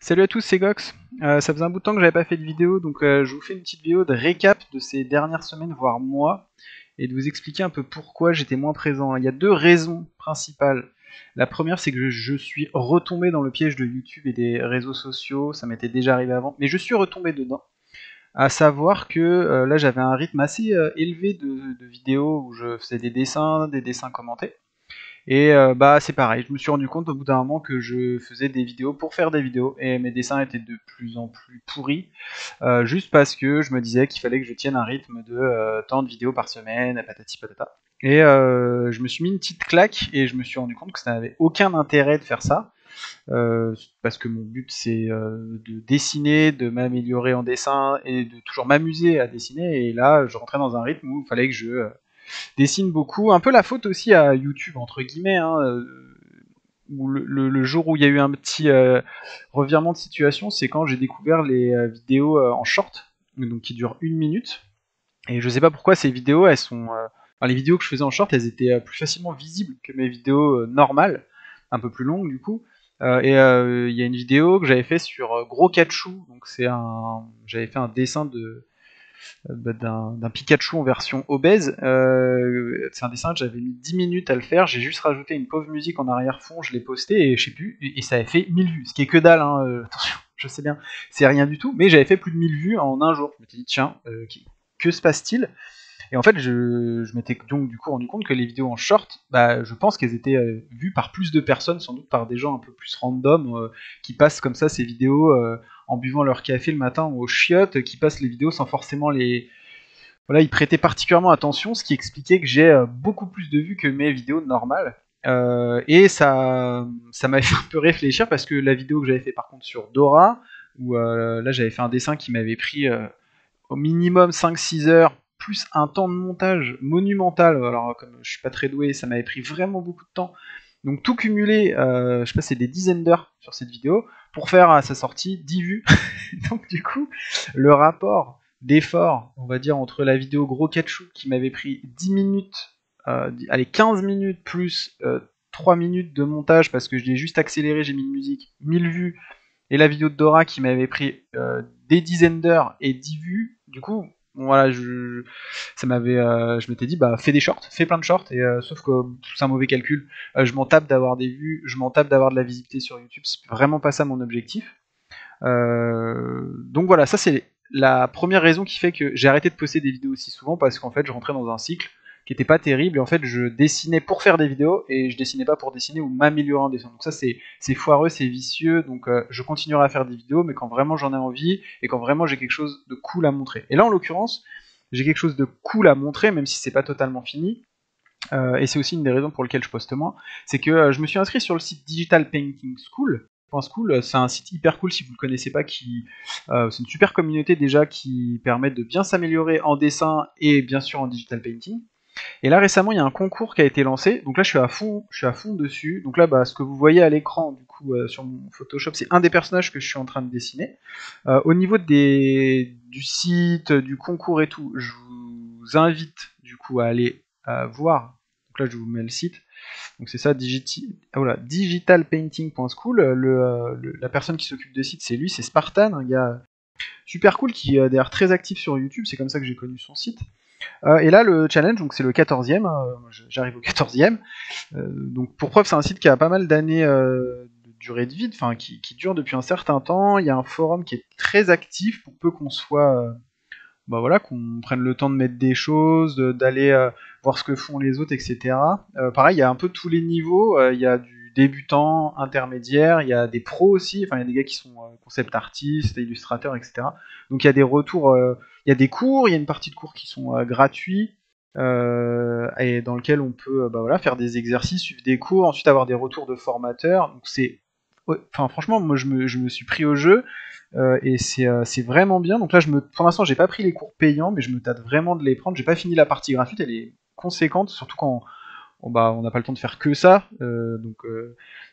Salut à tous, c'est Gox. Ça faisait un bout de temps que j'avais pas fait de vidéo, donc je vous fais une petite vidéo de récap de ces dernières semaines, voire mois, et de vous expliquer un peu pourquoi j'étais moins présent. Il y a deux raisons principales. La première, c'est que je suis retombé dans le piège de YouTube et des réseaux sociaux, ça m'était déjà arrivé avant, mais je suis retombé dedans. À savoir que là j'avais un rythme assez élevé de vidéos où je faisais des dessins commentés. Et bah c'est pareil, je me suis rendu compte au bout d'un moment que je faisais des vidéos pour faire des vidéos et mes dessins étaient de plus en plus pourris, juste parce que je me disais qu'il fallait que je tienne un rythme de tant de vidéos par semaine, patati patata. Et je me suis mis une petite claque et je me suis rendu compte que ça n'avait aucun intérêt de faire ça, parce que mon but c'est de dessiner, de m'améliorer en dessin et de toujours m'amuser à dessiner. Et là je rentrais dans un rythme où il fallait que je dessine beaucoup. Un peu la faute aussi à YouTube, entre guillemets, hein, où le jour où il y a eu un petit revirement de situation, c'est quand j'ai découvert les vidéos en short, donc qui durent 1 minute. Et je sais pas pourquoi ces vidéos, elles sont. Enfin, les vidéos que je faisais en short, elles étaient plus facilement visibles que mes vidéos normales, un peu plus longues du coup. Il y a une vidéo que j'avais fait sur Gros Catchou, donc j'avais fait un dessin d'un Pikachu en version obèse. C'est un dessin que j'avais mis 10 minutes à le faire, j'ai juste rajouté une pauvre musique en arrière-fond, je l'ai posté et je sais plus, et ça avait fait 1000 vues, ce qui est que dalle, hein, attention, je sais bien, c'est rien du tout, mais j'avais fait plus de 1000 vues en un jour. Je me suis dit, tiens, que se passe-t-il? Et en fait, je m'étais donc du coup rendu compte que les vidéos en short, bah, je pense qu'elles étaient vues par plus de personnes, sans doute par des gens un peu plus random, qui passent comme ça ces vidéos en buvant leur café le matin ou aux chiottes, qui passent les vidéos sans forcément les... Voilà, ils prêtaient particulièrement attention, ce qui expliquait que j'ai beaucoup plus de vues que mes vidéos normales. Et ça m'a fait un peu réfléchir parce que la vidéo que j'avais fait par contre sur Dora, où là j'avais fait un dessin qui m'avait pris au minimum 5-6 heures, plus un temps de montage monumental. Alors, comme je suis pas très doué, ça m'avait pris vraiment beaucoup de temps. Donc, tout cumulé, je sais pas, c'est des dizaines d'heures sur cette vidéo pour faire à sa sortie 10 vues. Donc, du coup, le rapport d'effort, on va dire, entre la vidéo Gros Ketchup qui m'avait pris 10 minutes, allez, 15 minutes plus 3 minutes de montage parce que je l'ai juste accéléré, j'ai mis une musique, 1000 vues, et la vidéo de Dora qui m'avait pris des dizaines d'heures et 10 vues, du coup, bon, voilà, je m'étais dit, bah, fais des shorts, fais plein de shorts, et sauf que c'est un mauvais calcul. Je m'en tape d'avoir des vues, je m'en tape d'avoir de la visibilité sur YouTube, c'est vraiment pas ça mon objectif. Donc voilà, ça c'est la première raison qui fait que j'ai arrêté de poster des vidéos aussi souvent, parce qu'en fait je rentrais dans un cycle qui était pas terrible, et en fait je dessinais pour faire des vidéos et je dessinais pas pour dessiner ou m'améliorer en dessin. Donc ça c'est foireux, c'est vicieux, donc je continuerai à faire des vidéos, mais quand vraiment j'en ai envie et quand vraiment j'ai quelque chose de cool à montrer. Et là en l'occurrence j'ai quelque chose de cool à montrer, même si c'est pas totalement fini. Et c'est aussi une des raisons pour lesquelles je poste moins, c'est que je me suis inscrit sur le site Digital Painting School. School, c'est un site hyper cool si vous ne le connaissez pas, c'est une super communauté déjà qui permet de bien s'améliorer en dessin et bien sûr en digital painting. Et là récemment il y a un concours qui a été lancé, donc là je suis à fond dessus. Donc là bah, ce que vous voyez à l'écran du coup sur mon Photoshop, c'est un des personnages que je suis en train de dessiner. Au niveau du site, du concours et tout, je vous invite du coup à aller voir. Donc là je vous mets le site. Donc c'est ça, digitalpainting.school. La personne qui s'occupe de site, c'est lui, c'est Spartan, un gars super cool qui est d'ailleurs très actif sur YouTube. C'est comme ça que j'ai connu son site. Et là, le challenge, donc c'est le 14e. J'arrive au 14e. Donc pour preuve, c'est un site qui a pas mal d'années de durée de vie, enfin qui dure depuis un certain temps. Il y a un forum qui est très actif pour peu qu'on soit bah voilà, qu'on prenne le temps de mettre des choses, d'aller voir ce que font les autres, etc. Pareil, il y a un peu tous les niveaux. Il y a du débutant, intermédiaire, il y a des pros aussi. Enfin, il y a des gars qui sont concept artistes, illustrateurs, etc. Donc il y a des retours, il y a des cours, il y a une partie de cours qui sont gratuits. Et dans lequel on peut bah voilà, faire des exercices, suivre des cours, ensuite avoir des retours de formateurs. Donc c'est, ouais, enfin franchement, moi je me suis pris au jeu. Et c'est vraiment bien. Donc là, pour l'instant, j'ai pas pris les cours payants, mais je me tâte vraiment de les prendre. J'ai pas fini la partie gratuite, elle est conséquente, surtout quand on n'a pas le temps de faire que ça.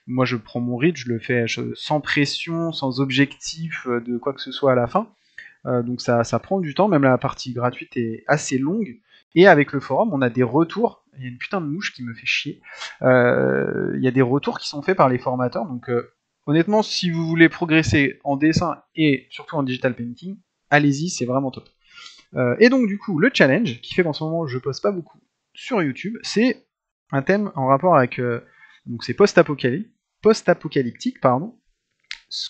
Moi, je prends mon rythme, je le fais sans pression, sans objectif de quoi que ce soit à la fin. Donc ça prend du temps, même la partie gratuite est assez longue. Et avec le forum, on a des retours. Il y a une putain de mouche qui me fait chier. Il y a des retours qui sont faits par les formateurs. Donc honnêtement, si vous voulez progresser en dessin et surtout en digital painting, allez-y, c'est vraiment top. Et donc du coup, le challenge, qui fait qu'en ce moment je poste pas beaucoup sur YouTube, c'est un thème en rapport avec... donc c'est post-apocalyptique, pardon.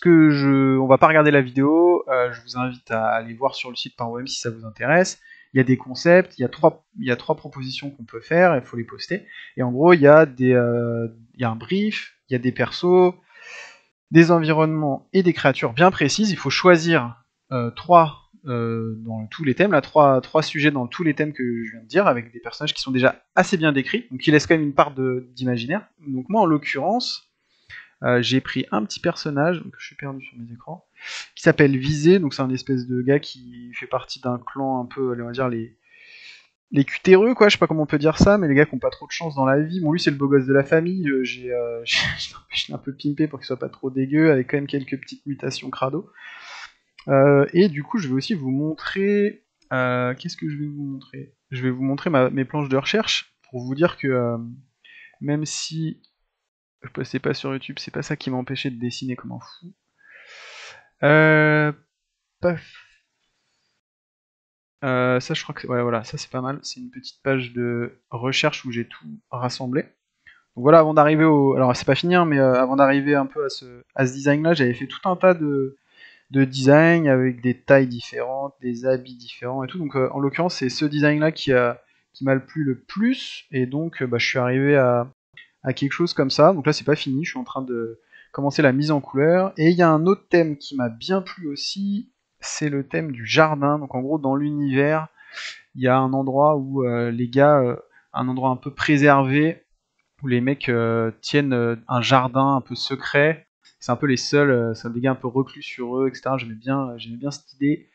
On va pas regarder la vidéo, je vous invite à aller voir sur le site par vous-même si ça vous intéresse. Il y a des concepts, il y a trois propositions qu'on peut faire, il faut les poster. Et en gros, il y a un brief, il y a des persos, des environnements et des créatures bien précises. Il faut choisir trois dans tous les thèmes, là, trois sujets dans tous les thèmes que je viens de dire, avec des personnages qui sont déjà assez bien décrits, donc qui laissent quand même une part d'imaginaire. Donc moi, en l'occurrence, j'ai pris un petit personnage, donc je suis perdu sur mes écrans, qui s'appelle Visé, donc c'est un espèce de gars qui fait partie d'un clan un peu, on va dire les cutéreux, quoi, je sais pas comment on peut dire ça, mais les gars qui ont pas trop de chance dans la vie. Bon, lui c'est le beau gosse de la famille, je l'ai un peu pimpé pour qu'il soit pas trop dégueu, avec quand même quelques petites mutations crado. Et du coup, je vais aussi vous montrer... Qu'est-ce que je vais vous montrer? Je vais vous montrer mes planches de recherche, pour vous dire que même si je postais pas sur YouTube, c'est pas ça qui m'a empêché de dessiner comme un fou. Paf. Ça, je crois que... Ouais, voilà, ça c'est pas mal. C'est une petite page de recherche où j'ai tout rassemblé. Donc voilà, avant d'arriver au... Alors c'est pas fini, hein, mais avant d'arriver un peu à ce design-là, j'avais fait tout un tas de designs avec des tailles différentes, des habits différents et tout. Donc en l'occurrence, c'est ce design-là qui m'a le plus. Et donc je suis arrivé à quelque chose comme ça. Donc là, c'est pas fini, je suis en train de commencer la mise en couleur. Et il y a un autre thème qui m'a bien plu aussi, c'est le thème du jardin. Donc en gros, dans l'univers, il y a un endroit où les gars, un endroit un peu préservé, où les mecs tiennent un jardin un peu secret. C'est un peu les seuls, c'est des gars un peu reclus sur eux, etc. J'aimais bien cette idée.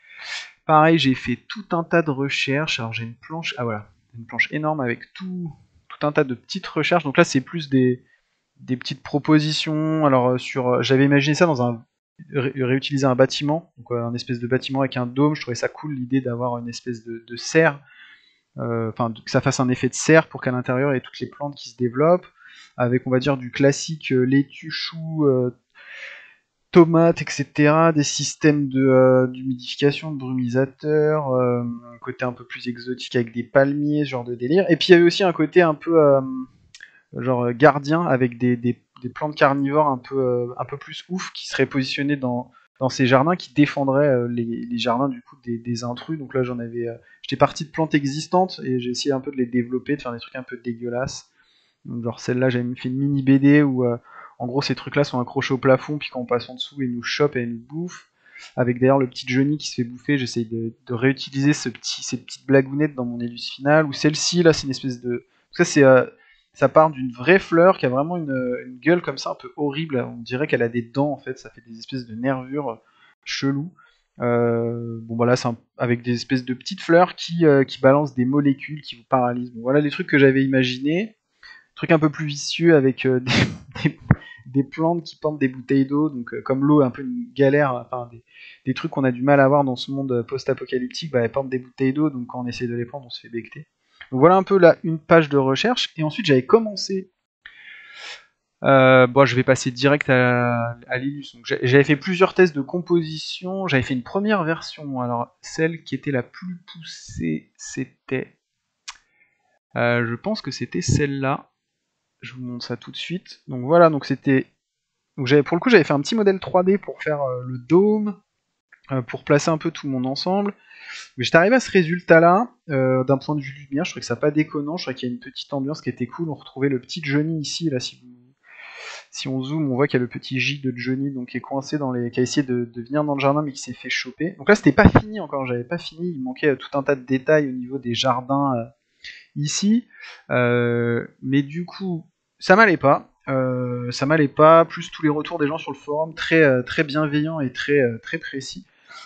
Pareil, j'ai fait tout un tas de recherches. Alors j'ai une planche, ah voilà, une planche énorme avec tout un tas de petites recherches. Donc là, c'est plus des petites propositions. Alors j'avais imaginé ça dans réutiliser un bâtiment, donc un espèce de bâtiment avec un dôme. Je trouvais ça cool l'idée d'avoir une espèce de serre, enfin que ça fasse un effet de serre pour qu'à l'intérieur il y ait toutes les plantes qui se développent, avec on va dire du classique laitue, chou, tomates, etc. Des systèmes d'humidification, de brumisateurs, un côté un peu plus exotique avec des palmiers, ce genre de délire. Et puis il y avait aussi un côté un peu genre gardien avec des plantes carnivores un peu plus ouf qui seraient positionnées dans ces jardins qui défendraient les jardins du coup des intrus. Donc là j'étais parti de plantes existantes et j'ai essayé un peu de les développer, de faire des trucs un peu dégueulasses. Donc, genre celle-là j'avais fait une mini BD où en gros ces trucs là sont accrochés au plafond puis quand on passe en dessous ils nous chopent et ils nous bouffent. Avec d'ailleurs le petit Johnny qui se fait bouffer, j'essaye de réutiliser ces petites blagounettes dans mon élus final. Ou celle-ci là c'est une espèce de... Ça c'est... ça part d'une vraie fleur qui a vraiment une gueule comme ça un peu horrible. On dirait qu'elle a des dents en fait, ça fait des espèces de nervures cheloues. Bon voilà, c'est avec des espèces de petites fleurs qui balancent des molécules qui vous paralysent. Bon, voilà les trucs que j'avais imaginés. Truc un peu plus vicieux avec des, des plantes qui pendent des bouteilles d'eau, donc comme l'eau est un peu une galère, enfin des trucs qu'on a du mal à avoir dans ce monde post-apocalyptique, bah, elles pendent des bouteilles d'eau, donc quand on essaie de les prendre, on se fait becter. Donc voilà un peu là une page de recherche, et ensuite j'avais commencé. Bon, je vais passer direct à l'illus. Donc j'avais fait plusieurs tests de composition. J'avais fait une première version. Alors celle qui était la plus poussée, c'était, je pense que c'était celle-là. Je vous montre ça tout de suite. Donc voilà, donc c'était, donc pour le coup j'avais fait un petit modèle 3D pour faire le dôme, pour placer un peu tout mon ensemble. Mais j'étais arrivé à ce résultat-là, d'un point de vue lumière, je trouvais que ça pas déconnant, je trouvais qu'il y a une petite ambiance qui était cool. On retrouvait le petit Johnny ici, là si on zoome, on voit qu'il y a le petit J de Johnny donc, qui est coincé qui a essayé de venir dans le jardin mais qui s'est fait choper. Donc là c'était pas fini encore, j'avais pas fini, il manquait tout un tas de détails au niveau des jardins ici. Mais du coup, ça m'allait pas. Plus tous les retours des gens sur le forum, très bienveillants et très précis.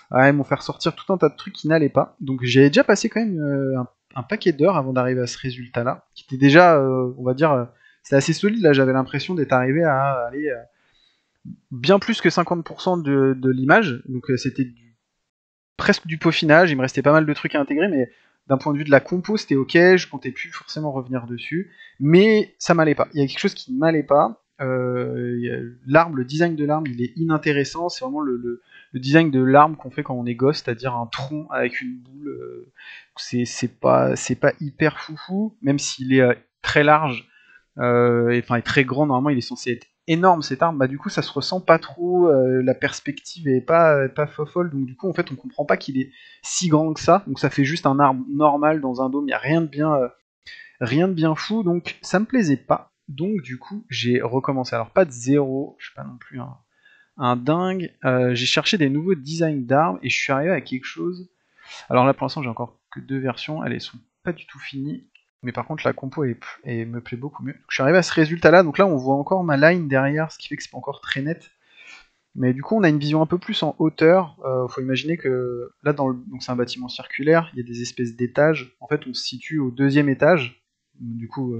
Ouais, ils m'ont fait ressortir tout un tas de trucs qui n'allaient pas. Donc j'avais déjà passé quand même un paquet d'heures avant d'arriver à ce résultat-là, qui était déjà, on va dire, c'était assez solide. Là, j'avais l'impression d'être arrivé à aller bien plus que 50% de l'image. Donc c'était presque du peaufinage. Il me restait pas mal de trucs à intégrer, mais d'un point de vue de la compo, c'était ok. Je comptais plus forcément revenir dessus, mais ça m'allait pas. Il y a quelque chose qui ne m'allait pas. l'arme, le design de l'arme, il est inintéressant. C'est vraiment le design de l'arme qu'on fait quand on est gosse, c'est-à-dire un tronc avec une boule. C'est pas hyper foufou, même s'il est très large, enfin est très grand. Normalement, il est censé être énorme cette arme. Bah du coup, ça se ressent pas trop. La perspective est pas fofolle. Donc du coup, en fait, on comprend pas qu'il est si grand que ça. Donc ça fait juste un arme normal dans un dôme. Il y a rien de bien fou. Donc ça me plaisait pas. Donc du coup, j'ai recommencé. Alors pas de zéro. Je suis pas non plus un dingue. J'ai cherché des nouveaux designs d'armes et je suis arrivé à quelque chose. Alors là, pour l'instant, j'ai encore que 2 versions. Elles sont pas du tout finies. Mais par contre, la compo me plaît beaucoup mieux. Donc, je suis arrivé à ce résultat-là. Donc là, on voit encore ma line derrière, ce qui fait que c'est pas encore très net. Mais du coup, on a une vision un peu plus en hauteur. Faut imaginer que là, donc c'est un bâtiment circulaire. Il y a des espèces d'étages. En fait, on se situe au 2e étage. Du coup,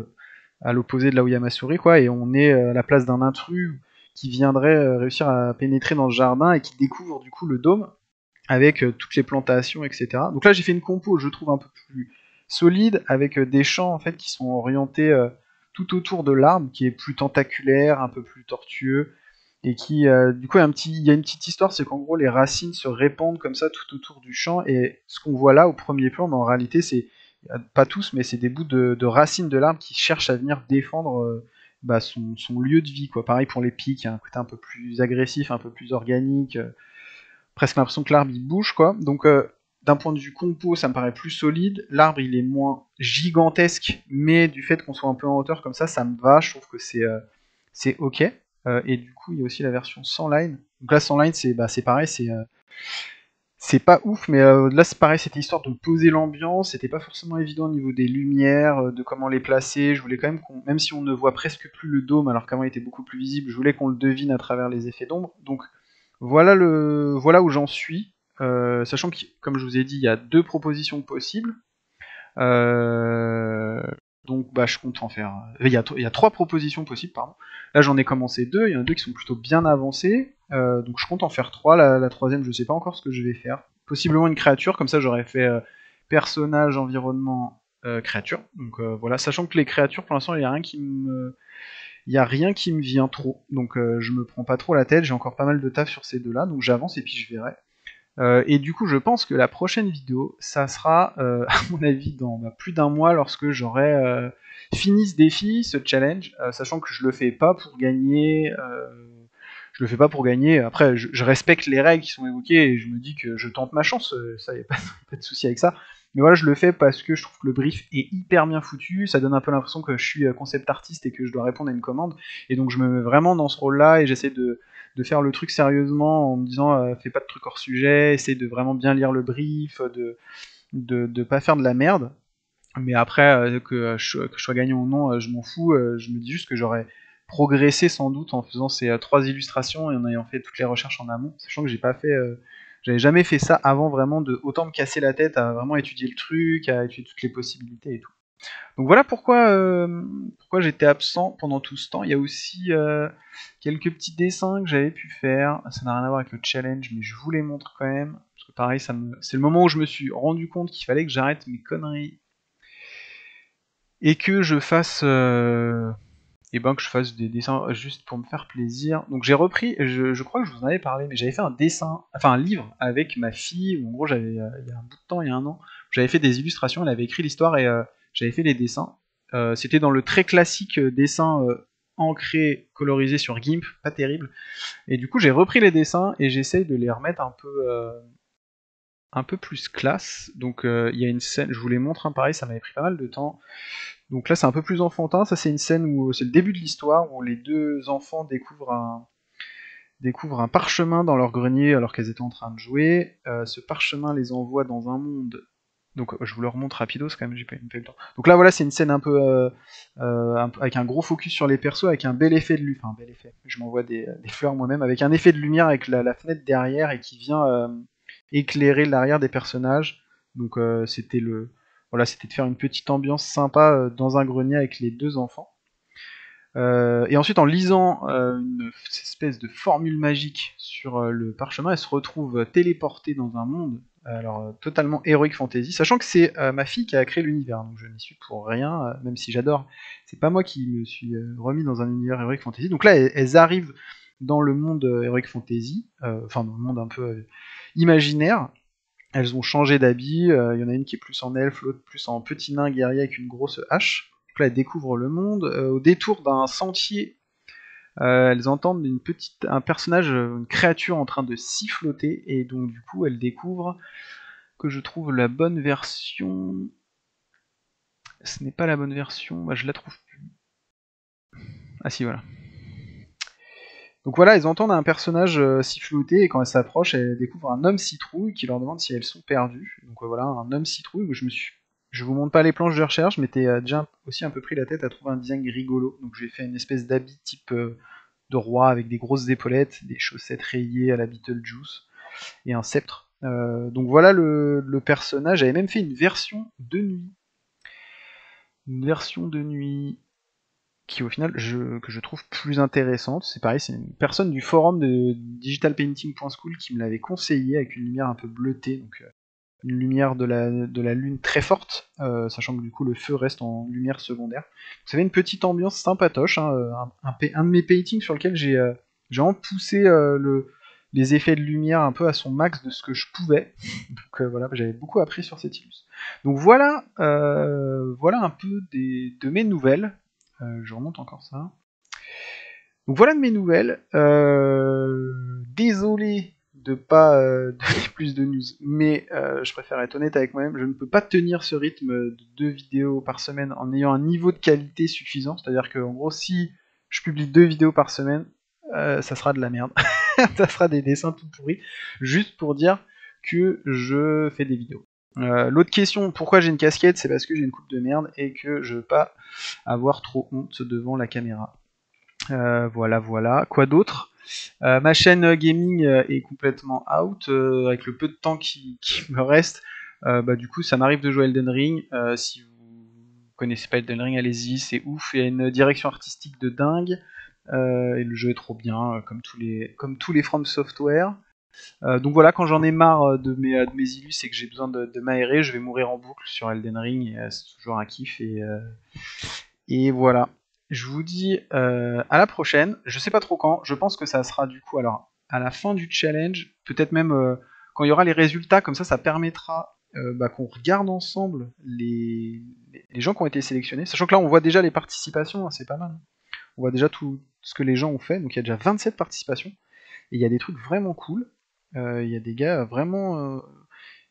à l'opposé de là où il y a ma souris, quoi. Et on est à la place d'un intrus qui viendrait réussir à pénétrer dans le jardin et qui découvre du coup le dôme avec toutes les plantations, etc. Donc là, j'ai fait une compo, je trouve, un peu plus solide, avec des champs en fait qui sont orientés tout autour de l'arbre, qui est plus tentaculaire, un peu plus tortueux, et qui, du coup, il y a une petite histoire, c'est qu'en gros, les racines se répandent comme ça tout autour du champ, et ce qu'on voit là au premier plan, mais en réalité, c'est pas tous, mais c'est des bouts de racines de l'arbre qui cherchent à venir défendre son lieu de vie, quoi. Pareil pour les pics, il y a un côté un peu plus agressif, un peu plus organique, presque l'impression que l'arbre il bouge, quoi. Donc d'un point de vue compo, ça me paraît plus solide. L'arbre il est moins gigantesque, mais du fait qu'on soit un peu en hauteur comme ça me va. Je trouve que c'est ok. Et du coup, il y a aussi la version sans line. Donc là, sans line, c'est pareil, c'est pas ouf, mais là c'est pareil, c'était histoire de poser l'ambiance. C'était pas forcément évident au niveau des lumières, de comment les placer. Je voulais quand même même si on ne voit presque plus le dôme, alors qu'avant il était beaucoup plus visible, je voulais qu'on le devine à travers les effets d'ombre. Donc voilà où j'en suis, sachant que, comme je vous ai dit, il y a 2 propositions possibles. Euh, donc bah, je compte en faire. Il y a 3 propositions possibles, pardon. Là j'en ai commencé 2, il y en a 2 qui sont plutôt bien avancées. Donc je compte en faire 3. La troisième, je sais pas encore ce que je vais faire. Possiblement une créature, comme ça j'aurais fait personnage, environnement, créature. Donc voilà, sachant que les créatures, pour l'instant, il y a rien qui me vient trop, donc je me prends pas trop la tête, j'ai encore pas mal de taf sur ces deux-là, donc j'avance et puis je verrai. Et du coup, je pense que la prochaine vidéo, ça sera, à mon avis, dans plus d'un mois, lorsque j'aurai fini ce défi, ce challenge, sachant que je le fais pas pour gagner. Je le fais pas pour gagner. Après, je respecte les règles qui sont évoquées et je me dis que je tente ma chance. Ça, y a pas de souci avec ça. Mais voilà, je le fais parce que je trouve que le brief est hyper bien foutu. Ça donne un peu l'impression que je suis concept artiste et que je dois répondre à une commande. Et donc, je me mets vraiment dans ce rôle-là et j'essaie de faire le truc sérieusement en me disant fais pas de trucs hors sujet, essaie de vraiment bien lire le brief, de pas faire de la merde. Mais après, que je sois gagnant ou non, je m'en fous. Je me dis juste que j'aurais progressé sans doute en faisant ces 3 illustrations et en ayant fait toutes les recherches en amont, sachant que j'avais jamais fait ça avant vraiment de autant me casser la tête à vraiment étudier le truc, à étudier toutes les possibilités et tout. Donc voilà pourquoi j'étais absent pendant tout ce temps. Il y a aussi quelques petits dessins que j'avais pu faire. Ça n'a rien à voir avec le challenge, mais je vous les montre quand même. Parce que pareil, c'est le moment où je me suis rendu compte qu'il fallait que j'arrête mes conneries et que je fasse que je fasse des dessins juste pour me faire plaisir. Donc j'ai repris, je crois que je vous en avais parlé, mais j'avais fait un livre avec ma fille, où en gros il y a un bout de temps, il y a un an, j'avais fait des illustrations, elle avait écrit l'histoire et j'avais fait les dessins. C'était dans le très classique dessin ancré, colorisé sur GIMP, pas terrible. Et du coup j'ai repris les dessins et j'essaye de les remettre un peu plus classe. Donc il y a une scène, je vous les montre, pareil, ça m'avait pris pas mal de temps. Donc là c'est un peu plus enfantin, ça c'est une scène où c'est le début de l'histoire, où les 2 enfants découvrent un parchemin dans leur grenier alors qu'elles étaient en train de jouer. Ce parchemin les envoie dans un monde. Donc je vous le remontre rapidos quand même, j'ai pas eu le temps. Donc là voilà, c'est une scène un peu avec un gros focus sur les persos, avec un bel effet de lumière, enfin bel effet, je m'envoie des fleurs moi-même, avec un effet de lumière avec la fenêtre derrière et qui vient éclairer l'arrière des personnages. Donc c'était de faire une petite ambiance sympa dans un grenier avec les 2 enfants. Et ensuite, en lisant une espèce de formule magique sur le parchemin, elle se retrouve téléportée dans un monde Alors totalement Heroic Fantasy, sachant que c'est ma fille qui a créé l'univers, donc je n'y suis pour rien, même si j'adore. C'est pas moi qui me suis remis dans un univers Heroic Fantasy. Donc là, elles arrivent dans le monde Heroic Fantasy, enfin dans le monde un peu imaginaire. Elles ont changé d'habit, il y en a une qui est plus en elfe, l'autre plus en petit nain guerrier avec une grosse hache. Donc là, elles découvrent le monde. Au détour d'un sentier, elles entendent un personnage, une créature en train de siffloter, et donc du coup, elles découvrent que je trouve la bonne version. Ce n'est pas la bonne version, bah, je la trouve plus. Ah si, voilà. Donc voilà, elles entendent un personnage siffloter, et quand elles s'approchent, elles découvrent un homme citrouille qui leur demande si elles sont perdues. Donc voilà, un homme citrouille où je vous montre pas les planches de recherche, mais t'es déjà aussi un peu pris la tête à trouver un design rigolo. Donc j'ai fait une espèce d'habit type de roi avec des grosses épaulettes, des chaussettes rayées à la Beetlejuice et un sceptre. Donc voilà le personnage. J'avais même fait une version de nuit. Une version de nuit qui au final que je trouve plus intéressante. C'est pareil, c'est une personne du forum de digitalpainting.school qui me l'avait conseillé avec une lumière un peu bleutée, donc une lumière de la lune très forte, sachant que du coup le feu reste en lumière secondaire. Vous savez, une petite ambiance sympatoche, hein, un de mes paintings sur lequel j'ai vraiment poussé les effets de lumière un peu à son max de ce que je pouvais. Donc voilà, j'avais beaucoup appris sur cette illus. Donc voilà, voilà un peu de mes nouvelles. Je remonte encore ça. Donc voilà de mes nouvelles. Désolé de pas donner plus de news, mais je préfère être honnête avec moi-même. Je ne peux pas tenir ce rythme de 2 vidéos par semaine en ayant un niveau de qualité suffisant. C'est-à-dire que en gros, si je publie 2 vidéos par semaine, ça sera de la merde. Ça sera des dessins tout pourris, juste pour dire que je fais des vidéos. L'autre question, pourquoi j'ai une casquette, c'est parce que j'ai une coupe de merde et que je veux pas avoir trop honte devant la caméra. Voilà. Quoi d'autre? Ma chaîne gaming est complètement out, avec le peu de temps qui me reste. Bah, du coup, ça m'arrive de jouer Elden Ring. Si vous connaissez pas Elden Ring, allez-y, c'est ouf. Il y a une direction artistique de dingue. Et le jeu est trop bien, comme tous les From Software. Donc voilà, quand j'en ai marre de mes illus et que j'ai besoin de m'aérer, je vais mourir en boucle sur Elden Ring. Et, c'est toujours un kiff. Et voilà. Je vous dis à la prochaine. Je sais pas trop quand. Je pense que ça sera du coup alors à la fin du challenge, peut-être même quand il y aura les résultats. Comme ça permettra qu'on regarde ensemble les gens qui ont été sélectionnés. Sachant que là, on voit déjà les participations. Hein, c'est pas mal. On voit déjà tout ce que les gens ont fait. Donc il y a déjà 27 participations. Et il y a des trucs vraiment cool. Il y a des gars vraiment.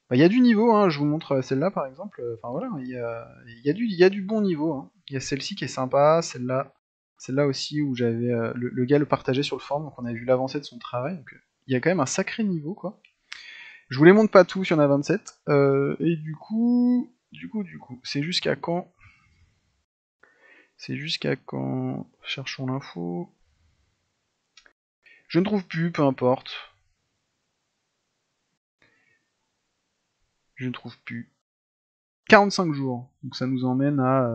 Bah, il y a du niveau, hein, je vous montre celle-là par exemple. Enfin voilà, il y a du bon niveau. Hein. Il y a celle-ci qui est sympa, celle-là aussi où j'avais le gars le partageait sur le forum, donc on a vu l'avancée de son travail. Donc, il y a quand même un sacré niveau quoi. Je vous les montre pas tous, il y en a 27. Et du coup, c'est jusqu'à quand? C'est jusqu'à quand? Cherchons l'info. Je ne trouve plus, peu importe. Je ne trouve plus. 45 jours. Donc ça nous emmène à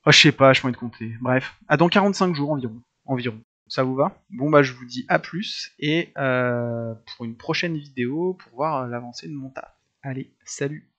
oh, je sais pas, je peux de compter. Bref, à dans 45 jours environ. Ça vous va? Bon bah je vous dis à plus et pour une prochaine vidéo pour voir l'avancée de mon taf. Allez, salut!